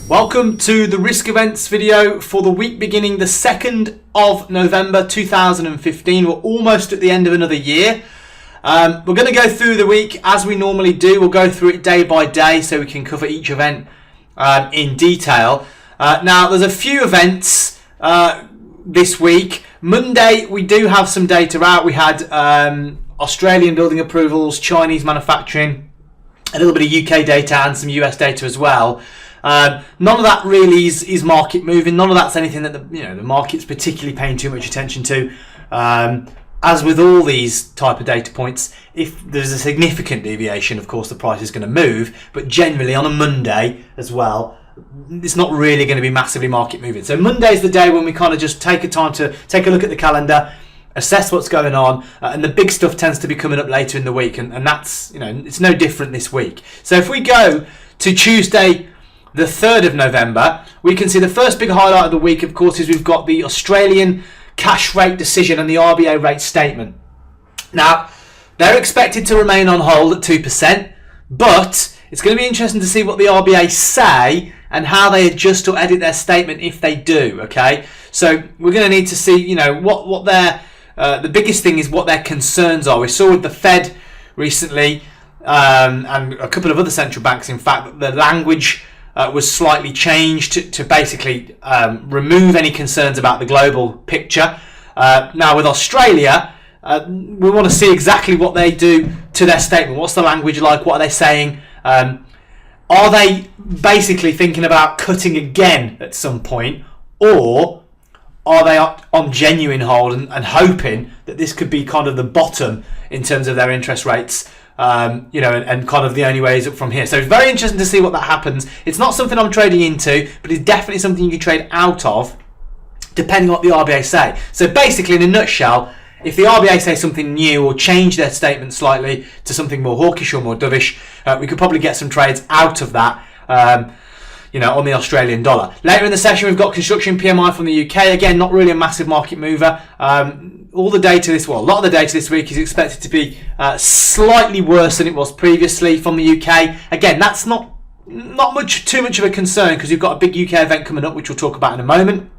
Welcome to the risk events video for the week beginning the 2nd of November 2015. We're almost at the end of another year. We're going to go through the week as we normally do. We'll go through it day by day so we can cover each event in detail. Now, there's a few events this week. Monday, we do have some data out. We had Australian building approvals, Chinese manufacturing, a little bit of UK data and some US data as well. None of that really is market moving. None of that's anything that the market's particularly paying too much attention to. As with all these type of data points, if there's a significant deviation, of course the price is going to move. But generally on a Monday as well, it's not really going to be massively market moving. So Monday's the day when we kind of just take a time to take a look at the calendar, assess what's going on, and the big stuff tends to be coming up later in the week, and that's it's no different this week. So if we go to Tuesday, the 3rd of November, we can see the first big highlight of the week, of course, is we've got the Australian cash rate decision and the RBA rate statement. Now, they're expected to remain on hold at 2%, but it's going to be interesting to see what the RBA say and how they adjust or edit their statement if they do, okay? So we're going to need to see, what their, the biggest thing is what their concerns are. We saw with the Fed recently, and a couple of other central banks, in fact, that the language was slightly changed to basically remove any concerns about the global picture. Now with Australia, we want to see exactly what they do to their statement. What's the language like? What are they saying? Are they basically thinking about cutting again at some point? Or are they on genuine hold and hoping that this could be kind of the bottom in terms of their interest rates? And kind of the only way is up from here. So it's very interesting to see what that happens. It's not something I'm trading into, but it's definitely something you can trade out of, depending on what the RBA say. So basically, in a nutshell, if the RBA say something new or change their statement slightly to something more hawkish or more dovish, we could probably get some trades out of that. On the Australian dollar. Later in the session, we've got construction PMI from the UK. Again, not really a massive market mover. All the data a lot of the data this week is expected to be slightly worse than it was previously from the UK. Again, that's not too much of a concern because we've got a big UK event coming up, which we'll talk about in a moment.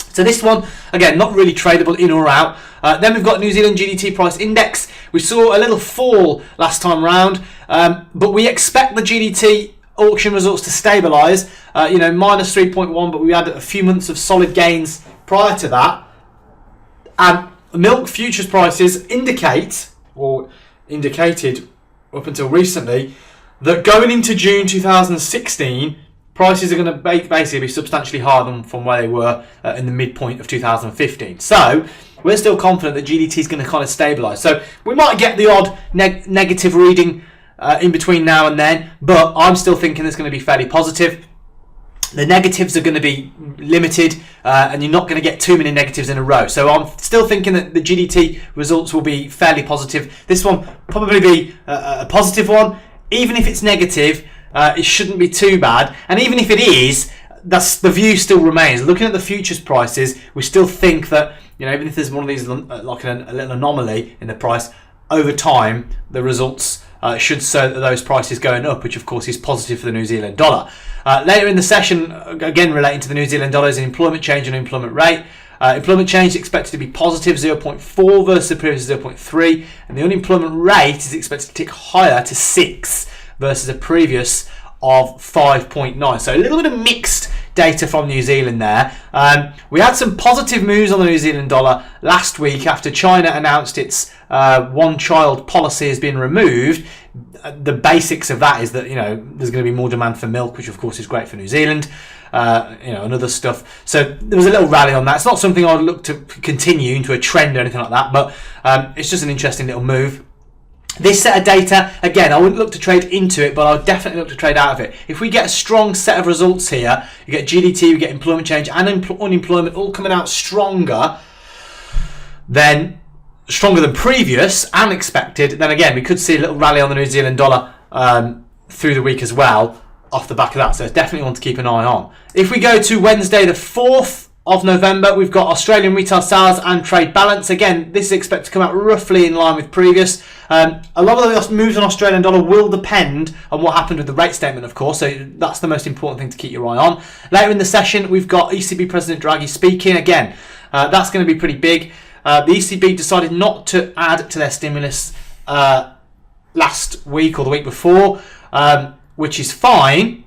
So this one, again, not really tradable in or out. Then we've got New Zealand GDT price index. We saw a little fall last time round, but we expect the GDT auction results to stabilise, minus 3.1, but we had a few months of solid gains prior to that. And milk futures prices indicated up until recently that going into June 2016, prices are going to basically be substantially higher than from where they were in the midpoint of 2015. So we're still confident that GDT is going to kind of stabilise. So we might get the odd negative reading in between now and then, but I'm still thinking it's going to be fairly positive. The negatives are going to be limited, and you're not going to get too many negatives in a row. So I'm still thinking that the GDT results will be fairly positive. This one probably be a positive one. Even if it's negative, it shouldn't be too bad. And even if it is, that's the view still remains. Looking at the futures prices, we still think that even if there's one of these like a little anomaly in the price, over time the results should show that those prices going up, which of course is positive for the New Zealand dollar. Later in the session, again relating to the New Zealand dollar, is an employment change and employment rate. Employment change is expected to be positive 0.4 versus the previous 0.3, and the unemployment rate is expected to tick higher to 6 versus a previous of 5.9. So a little bit of mixed data from New Zealand there. We had some positive moves on the New Zealand dollar last week after China announced its one-child policy has been removed. The basics of that is that there's going to be more demand for milk, which of course is great for New Zealand, and other stuff. So there was a little rally on that. It's not something I'd look to continue into a trend or anything like that, but it's just an interesting little move. This set of data, again, I wouldn't look to trade into it, but I'll definitely look to trade out of it. If we get a strong set of results here, you get GDT, you get employment change and unemployment all coming out stronger than previous and expected, then again, we could see a little rally on the New Zealand dollar through the week as well off the back of that. So it's definitely one to keep an eye on. If we go to Wednesday the 4th of November, we've got Australian retail sales and trade balance. Again, this is expected to come out roughly in line with previous. A lot of the moves on Australian dollar will depend on what happened with the rate statement, of course, so that's the most important thing to keep your eye on. Later in the session, we've got ECB President Draghi speaking. Again, that's going to be pretty big. The ECB decided not to add to their stimulus last week or the week before, which is fine,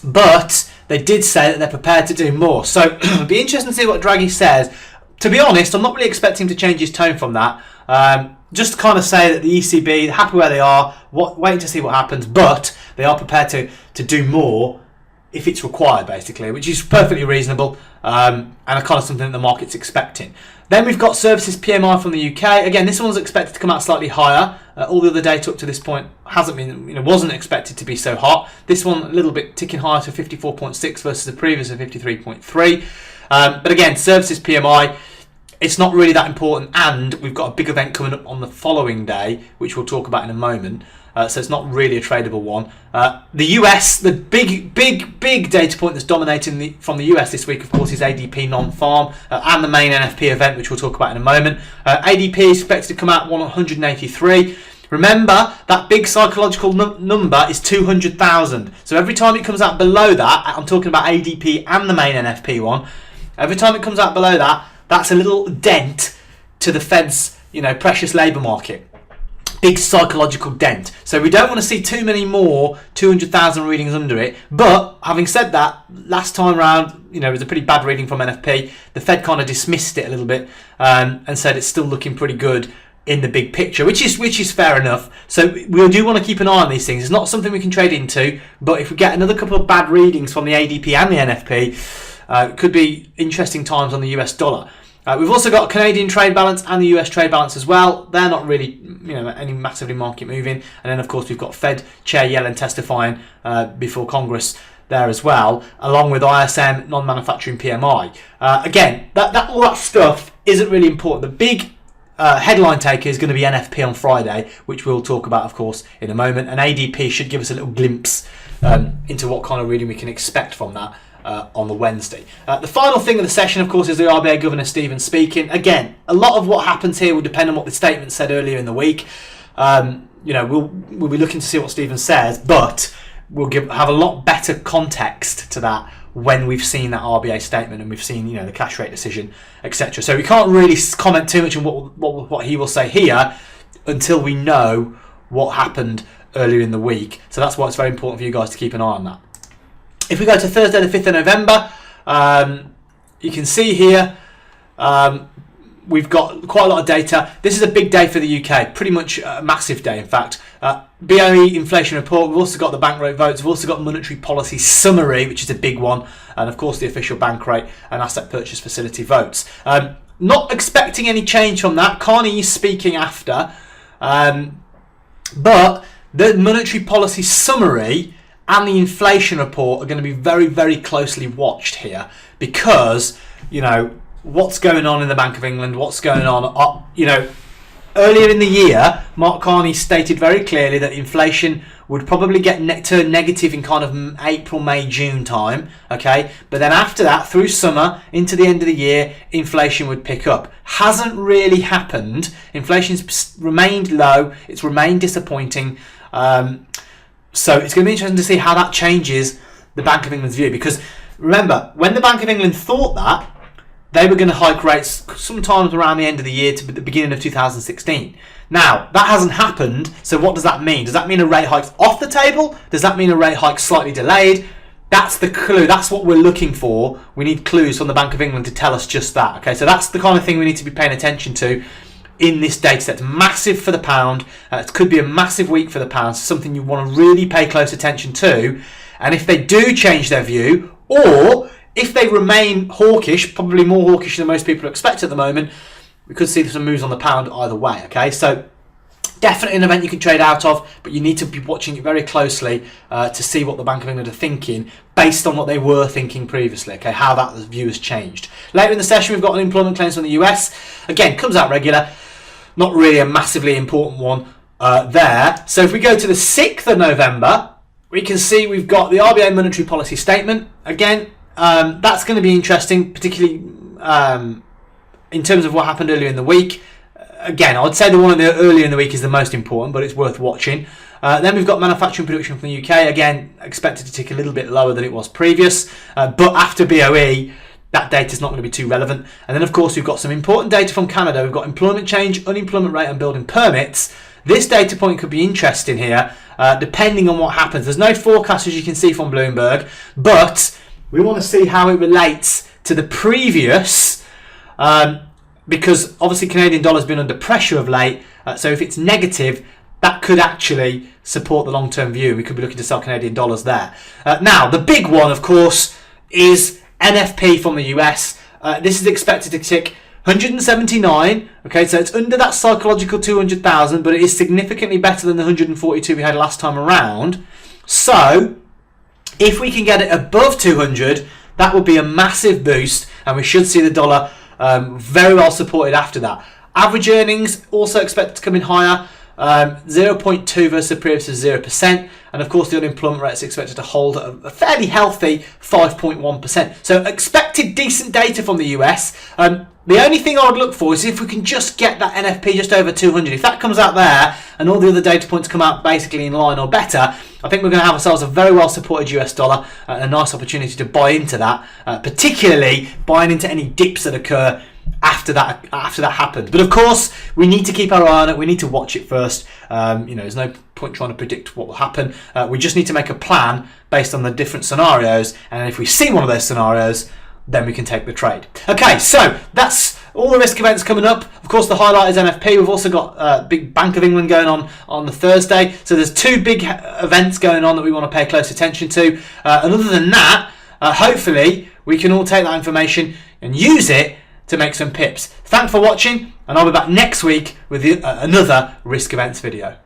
but they did say that they're prepared to do more. So it'll be interesting to see what Draghi says. To be honest, I'm not really expecting him to change his tone from that. Just to kind of say that the ECB, happy where they are, waiting to see what happens, but they are prepared to do more if it's required, basically, which is perfectly reasonable and a kind of something that the market's expecting. Then we've got services PMI from the UK. Again, this one's expected to come out slightly higher. All the other data up to this point hasn't been, wasn't expected to be so hot. This one a little bit ticking higher to 54.6 versus the previous of 53.3. But again, services PMI, it's not really that important, and we've got a big event coming up on the following day, which we'll talk about in a moment. So it's not really a tradable one. The US, the big data point that's dominating from the US this week, of course, is ADP non-farm and the main NFP event, which we'll talk about in a moment. ADP is expected to come out 183. Remember, that big psychological number is 200,000. So every time it comes out below that, I'm talking about ADP and the main NFP one, every time it comes out below that, that's a little dent to the Fed's, precious labour market. Big psychological dent. So we don't want to see too many more 200,000 readings under it. But having said that, last time round, it was a pretty bad reading from NFP. The Fed kind of dismissed it a little bit and said it's still looking pretty good in the big picture, which is fair enough. So we do want to keep an eye on these things. It's not something we can trade into, but if we get another couple of bad readings from the ADP and the NFP, it could be interesting times on the US dollar. We've also got Canadian trade balance and the US trade balance as well. They're not really, any massively market moving. And then, of course, we've got Fed Chair Yellen testifying before Congress there as well, along with ISM non-manufacturing PMI. Again, all that stuff isn't really important. The big headline taker is going to be NFP on Friday, which we'll talk about, of course, in a moment. And ADP should give us a little glimpse into what kind of reading we can expect from that. On the Wednesday. The final thing of the session, of course, is the RBA Governor Stephen speaking. Again, a lot of what happens here will depend on what the statement said earlier in the week. We'll be looking to see what Stephen says, but we'll have a lot better context to that when we've seen that RBA statement and we've seen, the cash rate decision, etc. So we can't really comment too much on what he will say here until we know what happened earlier in the week. So that's why it's very important for you guys to keep an eye on that. If we go to Thursday the 5th of November, you can see here we've got quite a lot of data. This is a big day for the UK, pretty much a massive day in fact. BOE inflation report, we've also got the bank rate votes, we've also got monetary policy summary, which is a big one, and of course the official bank rate and asset purchase facility votes. Not expecting any change from that. Carney is speaking after, but the monetary policy summary and the inflation report are going to be very, very closely watched here because, what's going on in the Bank of England, what's going on, earlier in the year, Mark Carney stated very clearly that inflation would probably turn negative in kind of April, May, June time, okay? But then after that, through summer, into the end of the year, inflation would pick up. Hasn't really happened. Inflation's remained low. It's remained disappointing. So it's going to be interesting to see how that changes the Bank of England's view. Because remember, when the Bank of England thought that, they were going to hike rates sometimes around the end of the year to the beginning of 2016. Now, that hasn't happened. So what does that mean? Does that mean a rate hike's off the table? Does that mean a rate hike's slightly delayed? That's the clue. That's what we're looking for. We need clues from the Bank of England to tell us just that. Okay, so that's the kind of thing we need to be paying attention to in this data set. Massive for the pound. It could be a massive week for the pound. Something you want to really pay close attention to. And if they do change their view, or if they remain hawkish, probably more hawkish than most people expect at the moment, we could see some moves on the pound either way. Okay, so definitely an event you can trade out of, but you need to be watching it very closely to see what the Bank of England are thinking based on what they were thinking previously, okay, how that view has changed. Later in the session, we've got unemployment claims from the US. Again, comes out regular. Not really a massively important one there. So if we go to the 6th of November, we can see we've got the RBA monetary policy statement. Again, that's going to be interesting, particularly in terms of what happened earlier in the week. Again, I'd say the one earlier in the week is the most important, but it's worth watching. Then we've got manufacturing production from the UK. Again, expected to tick a little bit lower than it was previous. But after BOE, that data is not going to be too relevant. And then, of course, we've got some important data from Canada. We've got employment change, unemployment rate, and building permits. This data point could be interesting here, depending on what happens. There's no forecast, as you can see from Bloomberg, but we want to see how it relates to the previous, because obviously Canadian dollar has been under pressure of late. So if it's negative, that could actually support the long-term view. We could be looking to sell Canadian dollars there. Now, the big one, of course, is NFP from the US. This is expected to tick 179. Okay, so it's under that psychological 200,000, but it is significantly better than the 142 we had last time around. So if we can get it above 200, that would be a massive boost, and we should see the dollar very well supported after that. Average earnings also expected to come in higher. 0.2 versus the previous 0%, and of course the unemployment rate is expected to hold at a fairly healthy 5.1%. So expected decent data from the US. The only thing I would look for is if we can just get that NFP just over 200. If that comes out there and all the other data points come out basically in line or better, I think we're going to have ourselves a very well supported US dollar, a nice opportunity to buy into that, particularly buying into any dips that occur after that happens. But of course, we need to keep our eye on it. We need to watch it first. There's no point trying to predict what will happen. We just need to make a plan based on the different scenarios, and if we see one of those scenarios, then we can take the trade. Okay, so that's all the risk events coming up. Of course, the highlight is NFP. We've also got big Bank of England going on the Thursday. So there's two big events going on that we want to pay close attention to. And other than that, hopefully we can all take that information and use it to make some pips. Thanks for watching, and I'll be back next week with another risk events video.